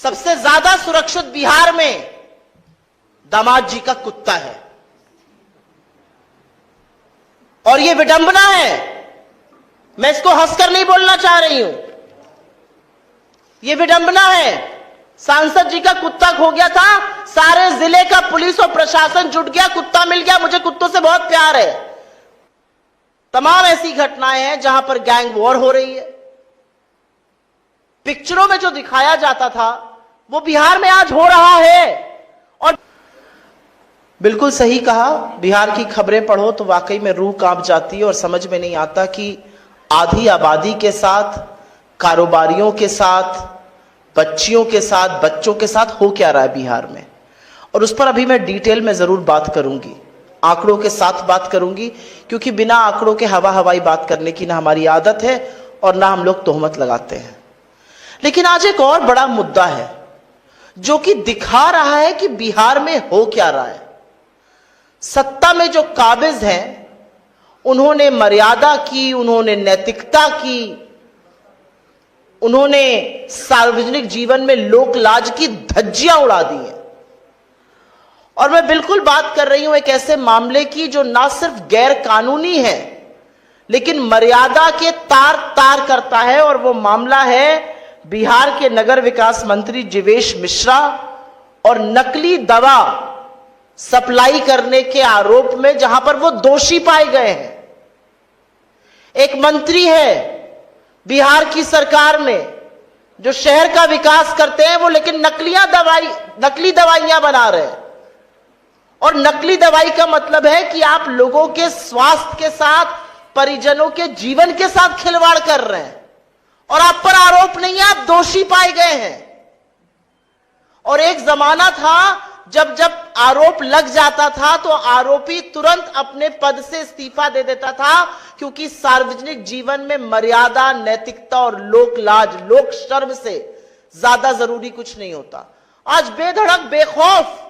सबसे ज्यादा सुरक्षित बिहार में दामाद जी का कुत्ता है। और यह विडंबना है, मैं इसको हंसकर नहीं बोलना चाह रही हूं, यह विडंबना है। सांसद जी का कुत्ता खो गया था, सारे जिले का पुलिस और प्रशासन जुट गया, कुत्ता मिल गया, मुझे कुत्तों से बहुत प्यार है। तमाम ऐसी घटनाएं हैं जहां पर गैंग वॉर हो रही है। पिक्चरों में जो दिखाया जाता था वो बिहार में आज हो रहा है। और बिल्कुल सही कहा, बिहार की खबरें पढ़ो तो वाकई में रूह कांप जाती है और समझ में नहीं आता कि आधी आबादी के साथ, कारोबारियों के साथ, बच्चियों के साथ, बच्चों के साथ हो क्या रहा है बिहार में। और उस पर अभी मैं डिटेल में जरूर बात करूंगी, आंकड़ों के साथ बात करूंगी, क्योंकि बिना आंकड़ों के हवाई बात करने की ना हमारी आदत है और ना हम लोग तोहमत लगाते हैं। लेकिन आज एक और बड़ा मुद्दा है जो कि दिखा रहा है कि बिहार में हो क्या रहा है। सत्ता में जो काबिज हैं उन्होंने मर्यादा की, उन्होंने नैतिकता की, उन्होंने सार्वजनिक जीवन में लोक लाज की धज्जियां उड़ा दी हैं। और मैं बिल्कुल बात कर रही हूं एक ऐसे मामले की जो ना सिर्फ गैर कानूनी है लेकिन मर्यादा के तार तार करता है, और वो मामला है बिहार के नगर विकास मंत्री जीवेश मिश्रा और नकली दवा सप्लाई करने के आरोप में जहां पर वो दोषी पाए गए हैं। एक मंत्री है बिहार की सरकार में जो शहर का विकास करते हैं वो, लेकिन नकली दवाइयां बना रहे हैं। और नकली दवाई का मतलब है कि आप लोगों के स्वास्थ्य के साथ, परिजनों के जीवन के साथ खिलवाड़ कर रहे हैं और आप पर आरोप नहीं है, आप दोषी पाए गए हैं। और एक जमाना था जब आरोप लग जाता था तो आरोपी तुरंत अपने पद से इस्तीफा दे देता था, क्योंकि सार्वजनिक जीवन में मर्यादा, नैतिकता और लोक लाज, लोक शर्म से ज्यादा जरूरी कुछ नहीं होता। आज बेधड़क, बेखौफ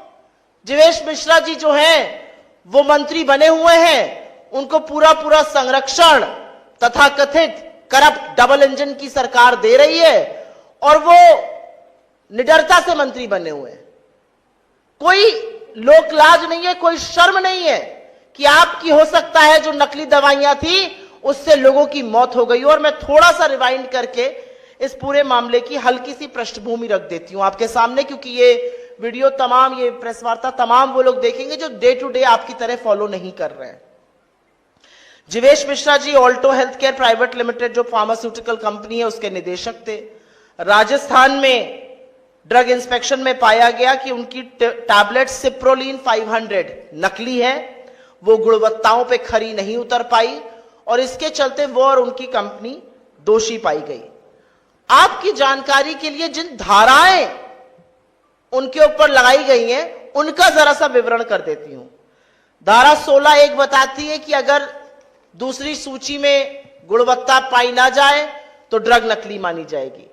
जीवेश मिश्रा जी जो हैं वो मंत्री बने हुए हैं, उनको पूरा संरक्षण तथा कथित करप्ट डबल इंजन की सरकार दे रही है और वो निडरता से मंत्री बने हुए हैं। कोई लोक लाज नहीं है, कोई शर्म नहीं है कि आपकी हो सकता है जो नकली दवाइयां थी उससे लोगों की मौत हो गई। और मैं थोड़ा सा रिवाइंड करके इस पूरे मामले की हल्की सी पृष्ठभूमि रख देती हूं आपके सामने, क्योंकि ये वीडियो तमाम, ये प्रेस वार्ता तमाम वो लोग देखेंगे जो डे टू डे आपकी तरह फॉलो नहीं कर रहे हैं। Jeevesh Mishra ji Alto Health Care Private Limited जो फार्मास्यूटिकल कंपनी है उसके निदेशक थे। राजस्थान में ड्रग इंस्पेक्शन में पाया गया कि उनकी टैबलेट सिप्रोलिन 500 नकली है, वो गुणवत्ताओं पे खरी नहीं उतर पाई और इसके चलते वो और उनकी कंपनी दोषी पाई गई। आपकी जानकारी के लिए जिन धाराएं उनके ऊपर लगाई गई हैं उनका जरा सा विवरण कर देती हूं। धारा 16(1) बताती है कि अगर दूसरी सूची में गुणवत्ता पाई ना जाए तो ड्रग नकली मानी जाएगी।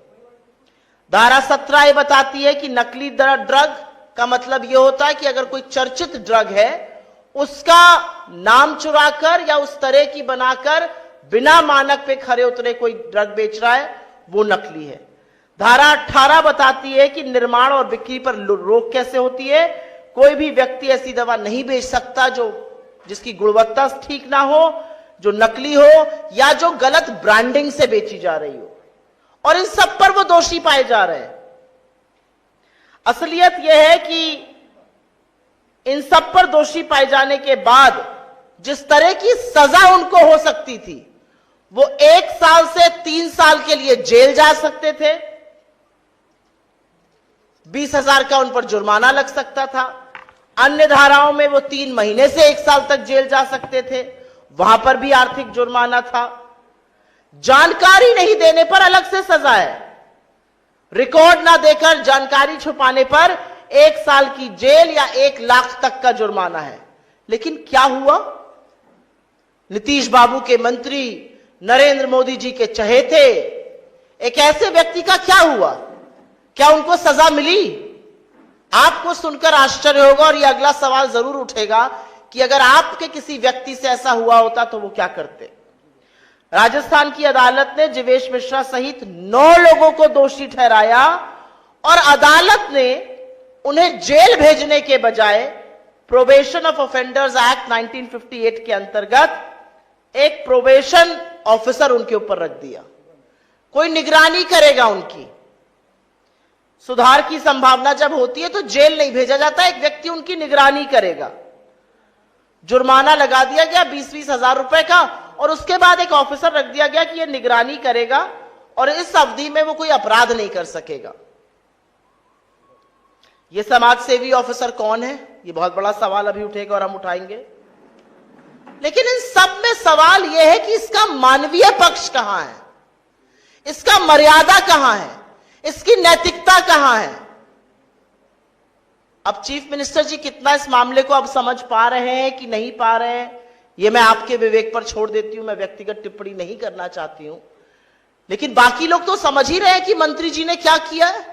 धारा 17 बताती है कि नकली ड्रग का मतलब यह होता है कि अगर कोई चर्चित ड्रग है उसका नाम चुराकर या उस तरह की बनाकर बिना मानक पे खरे उतरे कोई ड्रग बेच रहा है वो नकली है। धारा 18 बताती है कि निर्माण और बिक्री पर रोक कैसे होती है। कोई भी व्यक्ति ऐसी दवा नहीं बेच सकता जिसकी गुणवत्ता ठीक ना हो, जो नकली हो या जो गलत ब्रांडिंग से बेची जा रही हो। और इन सब पर वो दोषी पाए जा रहे हैं। असलियत यह है कि इन सब पर दोषी पाए जाने के बाद जिस तरह की सजा उनको हो सकती थी, वो 1 साल से 3 साल के लिए जेल जा सकते थे, 20,000 का उन पर जुर्माना लग सकता था। अन्य धाराओं में वो 3 महीने से 1 साल तक जेल जा सकते थे, वहां पर भी आर्थिक जुर्माना था। जानकारी नहीं देने पर अलग से सजा है, रिकॉर्ड ना देकर जानकारी छुपाने पर 1 साल की जेल या 1 लाख तक का जुर्माना है। लेकिन क्या हुआ? नीतीश बाबू के मंत्री, नरेंद्र मोदी जी के चहेते एक ऐसे व्यक्ति का क्या हुआ? क्या उनको सजा मिली? आपको सुनकर आश्चर्य होगा और यह अगला सवाल जरूर उठेगा कि अगर आपके किसी व्यक्ति से ऐसा हुआ होता तो वो क्या करते। राजस्थान की अदालत ने जीवेश मिश्रा सहित 9 लोगों को दोषी ठहराया और अदालत ने उन्हें जेल भेजने के बजाय प्रोबेशन ऑफ ऑफेंडर्स एक्ट 1958 के अंतर्गत एक प्रोबेशन ऑफिसर उनके ऊपर रख दिया। कोई निगरानी करेगा उनकी। सुधार की संभावना जब होती है तो जेल नहीं भेजा जाता, एक व्यक्ति उनकी निगरानी करेगा। जुर्माना लगा दिया गया 20-20 हजार रुपए का, और उसके बाद एक ऑफिसर रख दिया गया कि यह निगरानी करेगा और इस अवधि में वो कोई अपराध नहीं कर सकेगा। ये समाज सेवी ऑफिसर कौन है? ये बहुत बड़ा सवाल अभी उठेगा और हम उठाएंगे। लेकिन इन सब में सवाल यह है कि इसका मानवीय पक्ष कहां है, इसका मर्यादा कहां है, इसकी नैतिकता कहां है। अब चीफ मिनिस्टर जी कितना इस मामले को अब समझ पा रहे हैं कि नहीं पा रहे हैं, यह मैं आपके विवेक पर छोड़ देती हूं। मैं व्यक्तिगत टिप्पणी नहीं करना चाहती हूं, लेकिन बाकी लोग तो समझ ही रहे हैं कि मंत्री जी ने क्या किया है,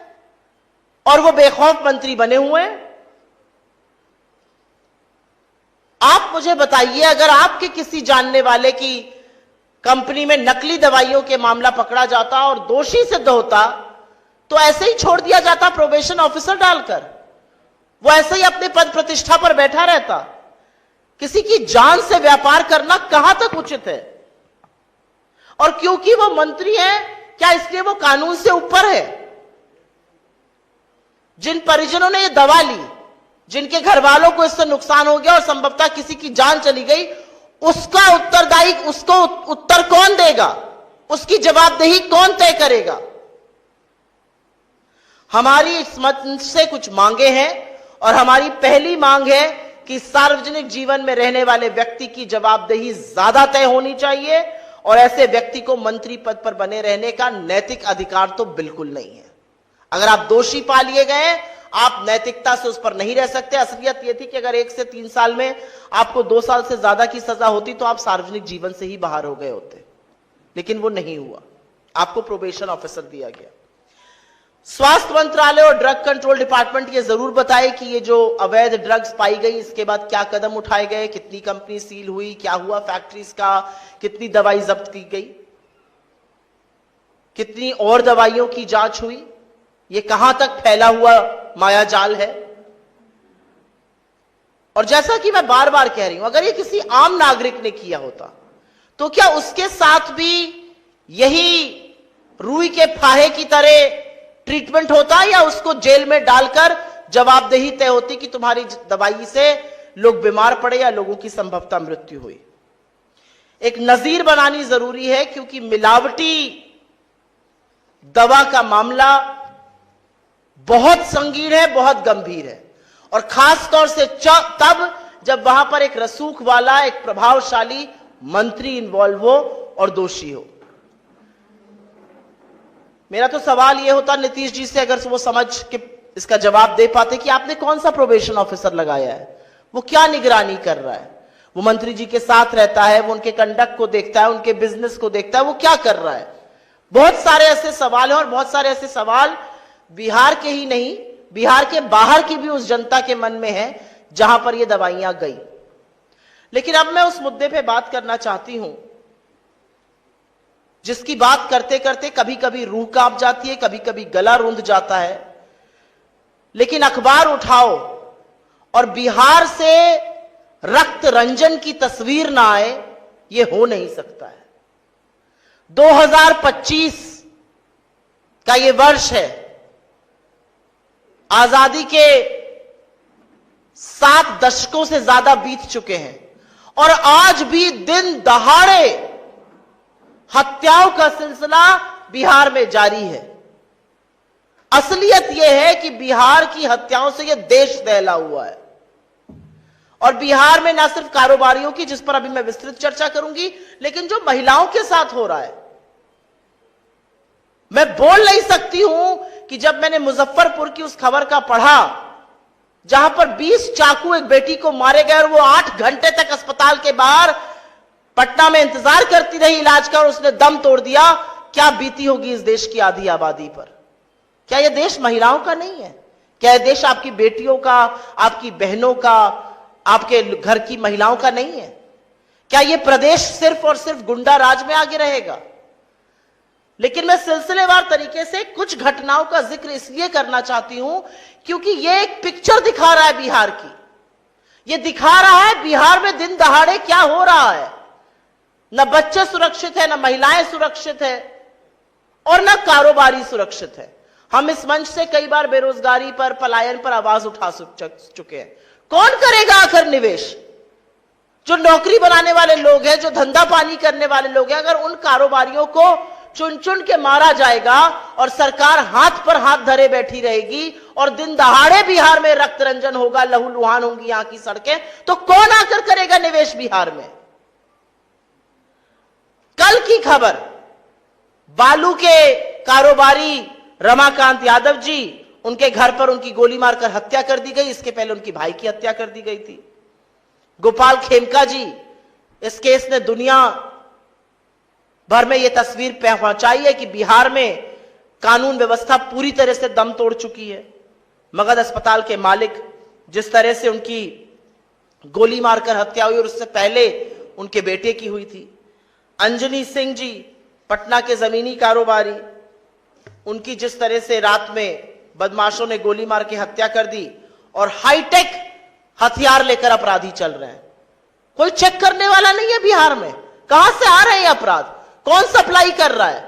और वो बेखौफ मंत्री बने हुए हैं। आप मुझे बताइए, अगर आपके किसी जानने वाले की कंपनी में नकली दवाइयों के मामला पकड़ा जाता और दोषी सिद्ध होता, तो ऐसे ही छोड़ दिया जाता प्रोबेशन ऑफिसर डालकर? वो ऐसे ही अपने पद प्रतिष्ठा पर बैठा रहता? किसी की जान से व्यापार करना कहां तक उचित है? और क्योंकि वो मंत्री है, क्या इसलिए वो कानून से ऊपर है? जिन परिजनों ने ये दवा ली, जिनके घर वालों को इससे नुकसान हो गया और संभवतः किसी की जान चली गई, उसका उत्तरदायी, उसको उत्तर कौन देगा? उसकी जवाबदेही कौन तय करेगा? हमारी इस मंच से कुछ मांगे हैं, और हमारी पहली मांग है कि सार्वजनिक जीवन में रहने वाले व्यक्ति की जवाबदेही ज्यादा तय होनी चाहिए, और ऐसे व्यक्ति को मंत्री पद पर बने रहने का नैतिक अधिकार तो बिल्कुल नहीं है। अगर आप दोषी पा लिए गए, आप नैतिकता से उस पर नहीं रह सकते। असलियत यह थी कि अगर 1 से 3 साल में आपको 2 साल से ज्यादा की सजा होती तो आप सार्वजनिक जीवन से ही बाहर हो गए होते, लेकिन वो नहीं हुआ। आपको प्रोबेशन ऑफिसर दिया गया। स्वास्थ्य मंत्रालय और ड्रग कंट्रोल डिपार्टमेंट ये जरूर बताए कि ये जो अवैध ड्रग्स पाई गई, इसके बाद क्या कदम उठाए गए, कितनी कंपनी सील हुई, क्या हुआ फैक्ट्रीज का, कितनी दवाई जब्त की गई, कितनी और दवाइयों की जांच हुई, ये कहां तक फैला हुआ मायाजाल है। और जैसा कि मैं बार बार कह रही हूं, अगर ये किसी आम नागरिक ने किया होता तो क्या उसके साथ भी यही रुई के फाहे की तरह ट्रीटमेंट होता, या उसको जेल में डालकर जवाबदेही तय होती कि तुम्हारी दवाई से लोग बीमार पड़े या लोगों की संभवतः मृत्यु हुई? एक नजीर बनानी जरूरी है, क्योंकि मिलावटी दवा का मामला बहुत संगीन है, बहुत गंभीर है, और खास तौर से तब जब वहां पर एक रसूख वाला, एक प्रभावशाली मंत्री इन्वॉल्व हो और दोषी हो। मेरा तो सवाल यह होता नीतीश जी से, अगर वो समझ के इसका जवाब दे पाते कि आपने कौन सा प्रोबेशन ऑफिसर लगाया है, वो क्या निगरानी कर रहा है, वो मंत्री जी के साथ रहता है, वो उनके कंडक्ट को देखता है, उनके बिजनेस को देखता है, वो क्या कर रहा है? बहुत सारे ऐसे सवाल हैं, और बहुत सारे ऐसे सवाल बिहार के ही नहीं, बिहार के बाहर की भी उस जनता के मन में है जहां पर ये दवाइयां गई। लेकिन अब मैं उस मुद्दे पे बात करना चाहती हूं जिसकी बात करते करते कभी कभी रूह कांप जाती है, कभी कभी गला रूंध जाता है। लेकिन अखबार उठाओ और बिहार से रक्त रंजन की तस्वीर ना आए, यह हो नहीं सकता है। 2025 का यह वर्ष है, आजादी के 7 दशकों से ज्यादा बीत चुके हैं, और आज भी दिन दहाड़े हत्याओं का सिलसिला बिहार में जारी है। असलियत यह है कि बिहार की हत्याओं से यह देश दहला हुआ है, और बिहार में न सिर्फ कारोबारियों की, जिस पर अभी मैं विस्तृत चर्चा करूंगी, लेकिन जो महिलाओं के साथ हो रहा है। मैं बोल नहीं सकती हूं कि जब मैंने मुजफ्फरपुर की उस खबर का पढ़ा जहां पर 20 चाकू एक बेटी को मारे गए और वो 8 घंटे तक अस्पताल के बाहर पटना में इंतजार करती रही इलाज का, और उसने दम तोड़ दिया, क्या बीती होगी इस देश की आधी आबादी पर? क्या यह देश महिलाओं का नहीं है? क्या यह देश आपकी बेटियों का, आपकी बहनों का, आपके घर की महिलाओं का नहीं है? क्या यह प्रदेश सिर्फ और सिर्फ गुंडा राज में आगे रहेगा? लेकिन मैं सिलसिलेवार तरीके से कुछ घटनाओं का जिक्र इसलिए करना चाहती हूं क्योंकि यह एक पिक्चर दिखा रहा है बिहार की। यह दिखा रहा है बिहार में दिन दहाड़े क्या हो रहा है। न बच्चे सुरक्षित है, न महिलाएं सुरक्षित है और न कारोबारी सुरक्षित है। हम इस मंच से कई बार बेरोजगारी पर, पलायन पर आवाज उठा चुके हैं। कौन करेगा आखिर निवेश? जो नौकरी बनाने वाले लोग हैं, जो धंधा पानी करने वाले लोग हैं, अगर उन कारोबारियों को चुन चुन के मारा जाएगा और सरकार हाथ पर हाथ धरे बैठी रहेगी और दिन दहाड़े बिहार में रक्त रंजन होगा, लहूलुहान होंगी यहां की सड़कें, तो कौन आकर करेगा निवेश बिहार में? कल की खबर, बालू के कारोबारी रमाकांत यादव जी, उनके घर पर उनकी गोली मारकर हत्या कर दी गई। इसके पहले उनकी भाई की हत्या कर दी गई थी। गोपाल खेमका जी, इस केस ने दुनिया भर में यह तस्वीर पहुंचाई है कि बिहार में कानून व्यवस्था पूरी तरह से दम तोड़ चुकी है। मगध अस्पताल के मालिक, जिस तरह से उनकी गोली मारकर हत्या हुई और उससे पहले उनके बेटे की हुई थी। अंजनी सिंह जी, पटना के जमीनी कारोबारी, उनकी जिस तरह से रात में बदमाशों ने गोली मार के हत्या कर दी और हाईटेक हथियार लेकर अपराधी चल रहे हैं। कोई चेक करने वाला नहीं है बिहार में। कहां से आ रहे हैं अपराध? कौन सप्लाई कर रहा है?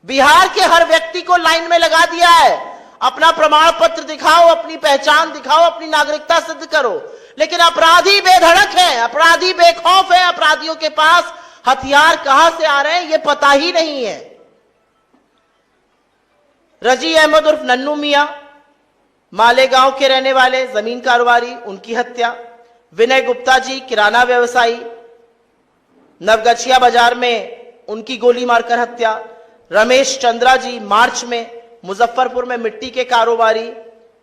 बिहार के हर व्यक्ति को लाइन में लगा दिया है। अपना प्रमाण पत्र दिखाओ, अपनी पहचान दिखाओ, अपनी नागरिकता सिद्ध करो। लेकिन अपराधी बेधड़क है, अपराधी बेखौफ है। अपराधियों के पास हथियार कहां से आ रहे हैं यह पता ही नहीं है। रजी अहमद उर्फ नन्नू मियां, मालेगांव के रहने वाले जमीन कारोबारी, उनकी हत्या। विनय गुप्ता जी, किराना व्यवसायी, नवगछिया बाजार में उनकी गोली मारकर हत्या। रमेश चंद्रा जी, मार्च में मुजफ्फरपुर में मिट्टी के कारोबारी,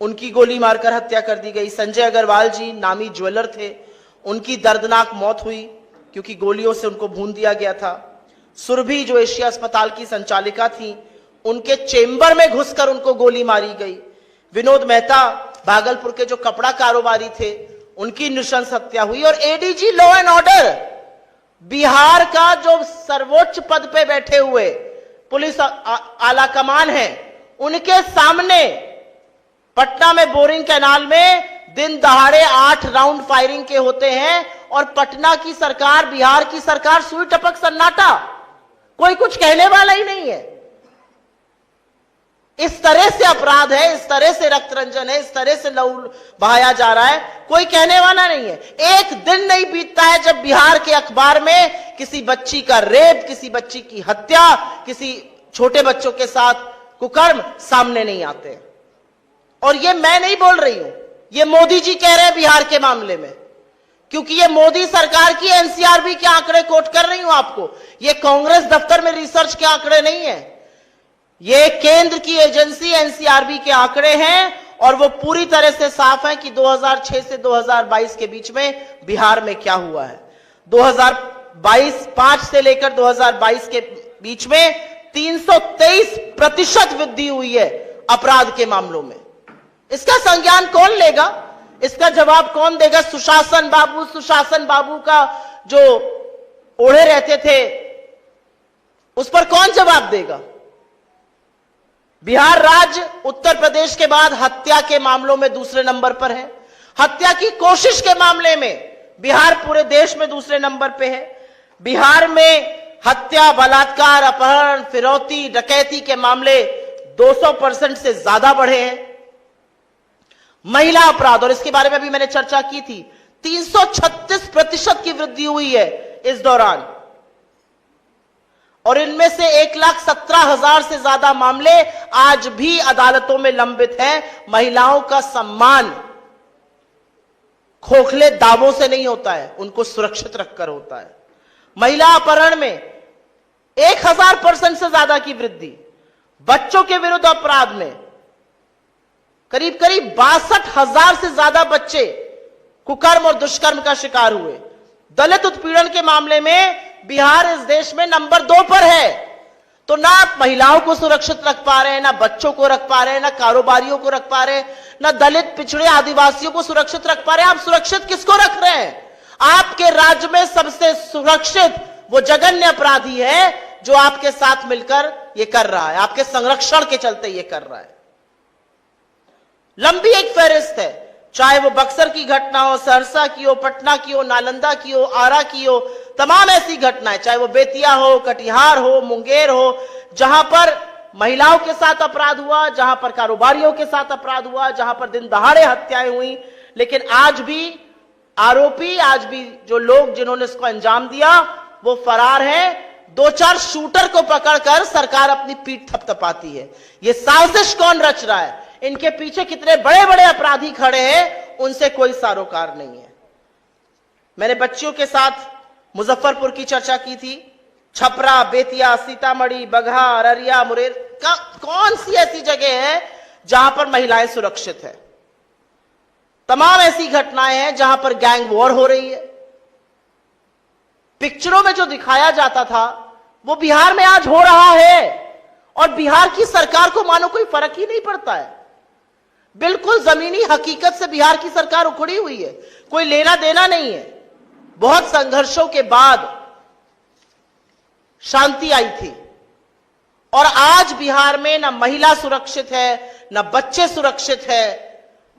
उनकी गोली मारकर हत्या कर दी गई। संजय अग्रवाल जी, नामी ज्वेलर थे, उनकी दर्दनाक मौत हुई क्योंकि गोलियों से उनको भून दिया गया था। सुरभि, जो एशिया अस्पताल की संचालिका थी, उनके चेंबर में घुसकर उनको गोली मारी गई। विनोद मेहता, भागलपुर के जो कपड़ा कारोबारी थे, उनकी नृशंस हत्या हुई। और ADG law and order, Bihar का जो सर्वोच्च पद पे बैठे हुए पुलिस आला कमान है, उनके सामने पटना में बोरिंग कैनाल में दिन दहाड़े 8 राउंड फायरिंग के होते हैं और पटना की सरकार, बिहार की सरकार सुई टपक सन्नाटा, कोई कुछ कहने वाला ही नहीं है। इस तरह से अपराध है, इस तरह से रक्त रंजन है, इस तरह से लहू बहाया जा रहा है, कोई कहने वाला नहीं है। एक दिन नहीं बीतता है जब बिहार के अखबार में किसी बच्ची का रेप, किसी बच्ची की हत्या, किसी छोटे बच्चों के साथ कुकर्म सामने नहीं आते। और ये मैं नहीं बोल रही हूं, ये मोदी जी कह रहे हैं बिहार के मामले में, क्योंकि ये मोदी सरकार की एनसीआरबी के आंकड़े कोट कर रही हूं आपको। ये कांग्रेस दफ्तर में रिसर्च के आंकड़े नहीं है, ये केंद्र की एजेंसी एनसीआरबी के आंकड़े हैं और वो पूरी तरह से साफ है कि 2006 से 2022 के बीच में बिहार में क्या हुआ है। 2022 से लेकर 2022 के बीच में 323% वृद्धि हुई है अपराध के मामलों में। इसका संज्ञान कौन लेगा? इसका जवाब कौन देगा? सुशासन बाबू का जो ओढ़े रहते थे, उस पर कौन जवाब देगा? बिहार राज्य उत्तर प्रदेश के बाद हत्या के मामलों में दूसरे नंबर पर है। हत्या की कोशिश के मामले में बिहार पूरे देश में दूसरे नंबर पे है। बिहार में हत्या, बलात्कार, अपहरण, फिरौती, डकैती के मामले 200% से ज्यादा बढ़े हैं। महिला अपराध, और इसके बारे में भी मैंने चर्चा की थी, 336% की वृद्धि हुई है इस दौरान। और इनमें से 1,17,000 से ज्यादा मामले आज भी अदालतों में लंबित हैं। महिलाओं का सम्मान खोखले दावों से नहीं होता है, उनको सुरक्षित रखकर होता है। महिला अपहरण में 1000% से ज्यादा की वृद्धि। बच्चों के विरुद्ध अपराध में करीब 62,000 से ज्यादा बच्चे कुकर्म और दुष्कर्म का शिकार हुए। दलित उत्पीड़न के मामले में बिहार इस देश में नंबर 2 पर है। तो ना आप महिलाओं को सुरक्षित रख पा रहे हैं, ना बच्चों को रख पा रहे हैं, ना कारोबारियों को रख पा रहे हैं, ना दलित, पिछड़े, आदिवासियों को सुरक्षित रख पा रहे हैं। आप सुरक्षित किसको रख रहे हैं? आपके राज्य में सबसे सुरक्षित वो जघन्य अपराधी है जो आपके साथ मिलकर ये कर रहा है, आपके संरक्षण के चलते ये कर रहा है। लंबी एक फहरिस्त है, चाहे वो बक्सर की घटना हो, सहरसा की हो, पटना की हो, नालंदा की हो, आरा की हो, तमाम ऐसी घटनाएं, चाहे वो बेतिया हो, कटिहार हो, मुंगेर हो, जहां पर महिलाओं के साथ अपराध हुआ, जहां पर कारोबारियों के साथ अपराध हुआ, जहां पर दिन दहाड़े हत्याएं हुई, लेकिन आज भी आरोपी, आज भी जो लोग जिन्होंने इसको अंजाम दिया वो फरार है। 2-4 शूटर को पकड़कर सरकार अपनी पीठ थपथपाती है। ये साजिश कौन रच रहा है, इनके पीछे कितने बड़े बड़े अपराधी खड़े हैं, उनसे कोई सारोकार नहीं है। मैंने बच्चियों के साथ मुजफ्फरपुर की चर्चा की थी। छपरा, बेतिया, सीतामढ़ी, बगहा, अररिया, मुरेर का कौन सी ऐसी जगह है जहां पर महिलाएं सुरक्षित है? तमाम ऐसी घटनाएं हैं जहां पर गैंग वॉर हो रही है। पिक्चरों में जो दिखाया जाता था वो बिहार में आज हो रहा है, और बिहार की सरकार को मानो कोई फर्क ही नहीं पड़ता है। बिल्कुल जमीनी हकीकत से बिहार की सरकार उखड़ी हुई है, कोई लेना देना नहीं है। बहुत संघर्षों के बाद शांति आई थी, और आज बिहार में न महिला सुरक्षित है, न बच्चे सुरक्षित है,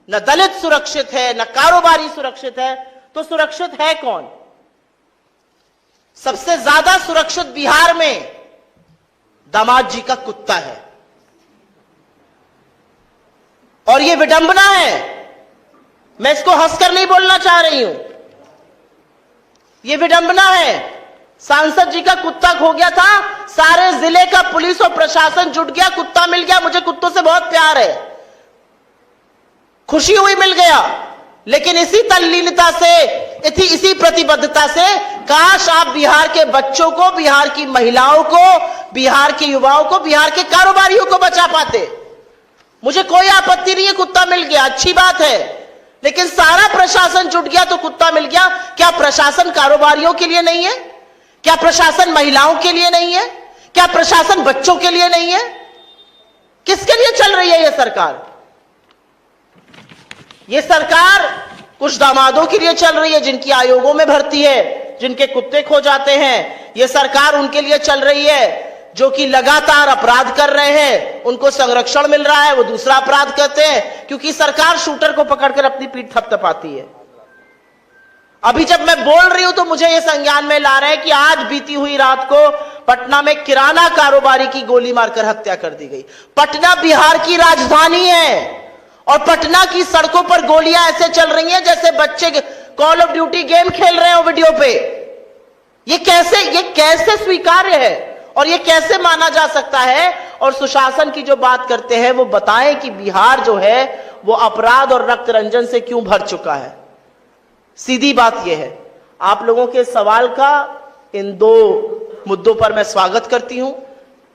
न दलित सुरक्षित है, न कारोबारी सुरक्षित है। तो सुरक्षित है कौन? सबसे ज्यादा सुरक्षित बिहार में दामाद जी का कुत्ता है, और यह विडंबना है। मैं इसको हंसकर नहीं बोलना चाह रही हूं, यह विडंबना है। सांसद जी का कुत्ता खो गया था, सारे जिले का पुलिस और प्रशासन जुट गया, कुत्ता मिल गया। मुझे कुत्तों से बहुत प्यार है, खुशी हुई मिल गया, लेकिन इसी तल्लीनता से, इसी प्रतिबद्धता से काश आप बिहार के बच्चों को, बिहार की महिलाओं को, बिहार के युवाओं को, बिहार के कारोबारियों को बचा पाते। मुझे कोई आपत्ति नहीं है, कुत्ता मिल गया, अच्छी बात है, लेकिन सारा प्रशासन जुट गया तो कुत्ता मिल गया। क्या प्रशासन कारोबारियों के लिए नहीं है? क्या प्रशासन महिलाओं के लिए नहीं है? क्या प्रशासन बच्चों के लिए नहीं है? किसके लिए चल रही है यह सरकार? यह सरकार कुछ दामादों के लिए चल रही है जिनकी आयोगों में भर्ती है, जिनके कुत्ते खो जाते हैं। यह सरकार उनके लिए चल रही है जो कि लगातार अपराध कर रहे हैं, उनको संरक्षण मिल रहा है, वो दूसरा अपराध करते हैं, क्योंकि सरकार शूटर को पकड़कर अपनी पीठ थपथपाती है। अभी जब मैं बोल रही हूं तो मुझे यह संज्ञान में ला रहे हैं कि आज बीती हुई रात को पटना में किराना कारोबारी की गोली मारकर हत्या कर दी गई। पटना बिहार की राजधानी है, और पटना की सड़कों पर गोलियां ऐसे चल रही हैं जैसे बच्चे कॉल ऑफ ड्यूटी गेम खेल रहे हो वीडियो पे। ये कैसे स्वीकार्य है, और ये कैसे माना जा सकता है? और सुशासन की जो बात करते हैं वो बताएं कि बिहार जो है वो अपराध और रक्त रंजन से क्यों भर चुका है। सीधी बात यह है। आप लोगों के सवाल का इन 2 मुद्दों पर मैं स्वागत करती हूं।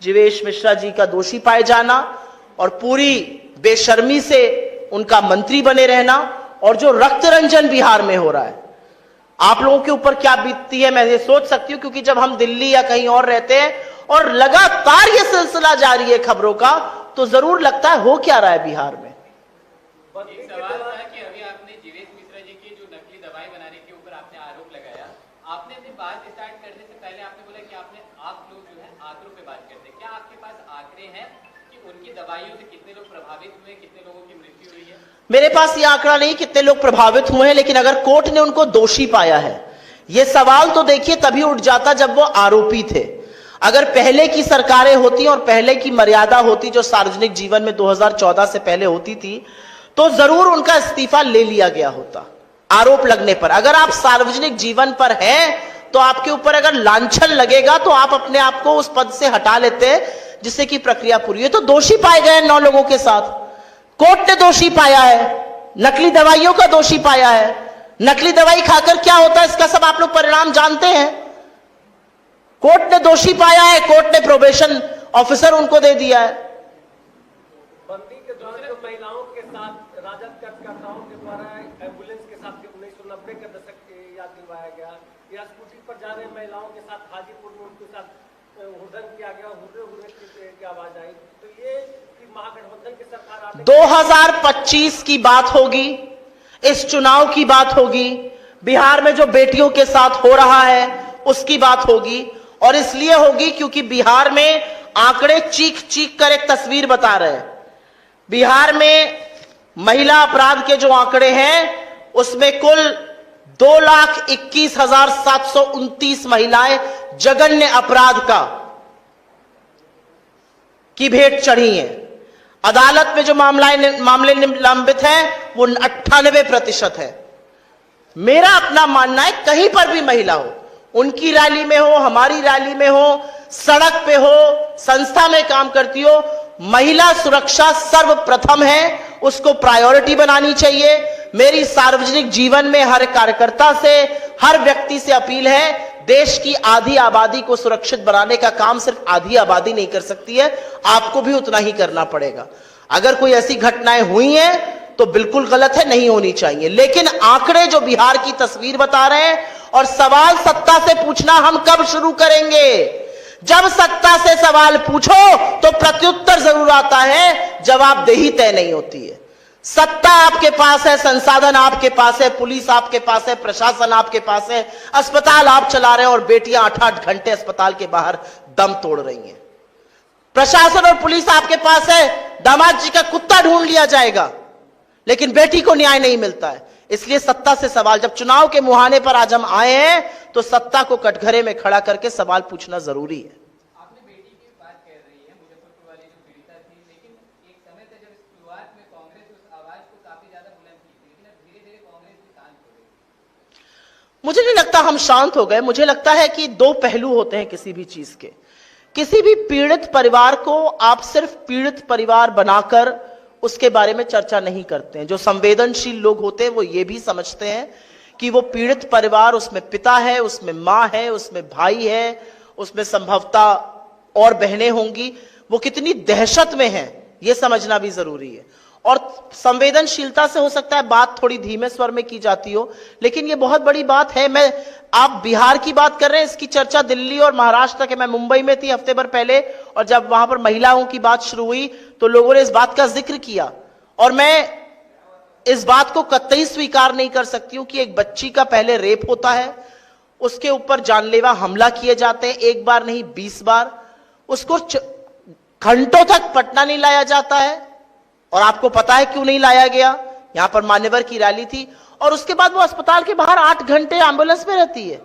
जीवेश मिश्रा जी का दोषी पाए जाना और पूरी बेशर्मी से उनका मंत्री बने रहना, और जो रक्त रंजन बिहार में हो रहा है, आप लोगों के ऊपर क्या बीतती है मैं ये सोच सकती हूं, क्योंकि जब हम दिल्ली या कहीं और रहते हैं और लगातार ये सिलसिला जारी है खबरों का, तो जरूर लगता है हो क्या रहा है बिहार में। एक सवाल था कि अभी आपने जीवेश मिश्रा जी की जो नकली दवाई बनाने के ऊपर आपने आरोप लगाया, आपने अपनी बात स्टार्ट करने से पहले आपने बोला कि आप लोग जो है आंकड़ों पे बात करते हैं। क्या आपके पास आंकड़े हैं कि उनकी दवाइयों से कितने लोग प्रभावित हुए, कितने लोगों की मृत्यु हुई है? मेरे पास ये आंकड़ा नहीं कितने लोग प्रभावित हुए हैं, लेकिन अगर कोर्ट ने उनको दोषी पाया है, ये सवाल तो देखिए तभी उठ जाता जब वो आरोपी थे। अगर पहले की सरकारें होती और पहले की मर्यादा होती जो सार्वजनिक जीवन में 2014 से पहले होती थी, तो जरूर उनका इस्तीफा ले लिया गया होता आरोप लगने पर। अगर आप सार्वजनिक जीवन पर हैं तो आपके ऊपर अगर लांछन लगेगा तो आप अपने आप को उस पद से हटा लेते हैं जिससे कि प्रक्रिया पूरी है। तो दोषी पाए गए 9 लोगों के साथ, कोर्ट ने दोषी पाया है, नकली दवाइयों का दोषी पाया है। नकली दवाई खाकर क्या होता है इसका सब आप लोग परिणाम जानते हैं। कोर्ट ने दोषी पाया है, कोर्ट ने प्रोबेशन ऑफिसर उनको दे दिया है। बंदी के दौरान जो महिलाओं के साथ राजद कार्यकर्ताओं के द्वारा एम्बुलेंस के साथ 1990 के दशक के याद दिलवाया गया, या स्कूटी पर जा रहे महिलाओं के साथ हाजीपुर में उनके साथ हुड़दंग किया गया, हुर्रे की आवाज आई, तो ये महागठबंधन की सरकार 2025 की बात होगी, इस चुनाव की बात होगी, बिहार में जो बेटियों के साथ हो रहा है उसकी बात होगी, और इसलिए होगी क्योंकि बिहार में आंकड़े चीख चीख कर एक तस्वीर बता रहे हैं। बिहार में महिला अपराध के जो आंकड़े हैं उसमें कुल 2,21,729 महिलाएं जघन्य अपराध की भेंट चढ़ी हैं। अदालत में जो मामले लंबित हैं वो 98% है। मेरा अपना मानना है कहीं पर भी महिला हो, उनकी रैली में हो, हमारी रैली में हो, सड़क पे हो, संस्था में काम करती हो, महिला सुरक्षा सर्वप्रथम है, उसको प्रायोरिटी बनानी चाहिए। मेरी सार्वजनिक जीवन में हर कार्यकर्ता से, हर व्यक्ति से अपील है, देश की आधी आबादी को सुरक्षित बनाने का काम सिर्फ आधी आबादी नहीं कर सकती है, आपको भी उतना ही करना पड़ेगा। अगर कोई ऐसी घटनाएं हुई हैं तो बिल्कुल गलत है, नहीं होनी चाहिए, लेकिन आंकड़े जो बिहार की तस्वीर बता रहे हैं, और सवाल सत्ता से पूछना हम कब शुरू करेंगे? जब सत्ता से सवाल पूछो तो प्रत्युत्तर जरूर आता है, जवाबदेही तय नहीं होती है। सत्ता आपके पास है, संसाधन आपके पास है, पुलिस आपके पास है, प्रशासन आपके पास है, अस्पताल आप चला रहे हैं और बेटियां 8-8 घंटे अस्पताल के बाहर दम तोड़ रही हैं। प्रशासन और पुलिस आपके पास है, दामाद जी का कुत्ता ढूंढ लिया जाएगा, लेकिन बेटी को न्याय नहीं मिलता है। इसलिए सत्ता से सवाल, जब चुनाव के मुहाने पर आज हम आए हैं तो सत्ता को कटघरे में खड़ा करके सवाल पूछना जरूरी है। आपने बेटी की बात कह रही है, मुजफ्फरपुर वाली जो पीड़िता थी, लेकिन एक समय था जब शुरुआत में कांग्रेस उस आवाज को काफी ज्यादा बुलंद की थी, लेकिन अब धीरे धीरे कांग्रेस भी शांत हो गई। मुझे नहीं लगता हम शांत हो गए। मुझे लगता है कि दो पहलू होते हैं किसी भी चीज के। किसी भी पीड़ित परिवार को आप सिर्फ पीड़ित परिवार बनाकर उसके बारे में चर्चा नहीं करते हैं। जो संवेदनशील लोग होते हैं वो ये भी समझते हैं कि वो पीड़ित परिवार, उसमें पिता है, उसमें मां है, उसमें भाई है, उसमें संभवतः और बहनें होंगी, वो कितनी दहशत में हैं ये समझना भी जरूरी है। और संवेदनशीलता से हो सकता है बात थोड़ी धीमे स्वर में की जाती हो, लेकिन ये बहुत बड़ी बात है। आप बिहार की बात कर रहे हैं, इसकी चर्चा दिल्ली और महाराष्ट्र के, मैं मुंबई में थी हफ्ते भर पहले, और जब वहां पर महिलाओं की बात शुरू हुई तो लोगों ने इस बात का जिक्र किया, और मैं इस बात को कतई स्वीकार नहीं कर सकती हूं कि एक बच्ची का पहले रेप होता है, उसके ऊपर जानलेवा हमला किए जाते हैं, एक बार नहीं 20 बार, उसको घंटों तक पटना नहीं लाया जाता है। और आपको पता है क्यों नहीं लाया गया? यहां पर मान्यवर की रैली थी और उसके बाद वो अस्पताल के बाहर 8 घंटे एम्बुलेंस में रहती है।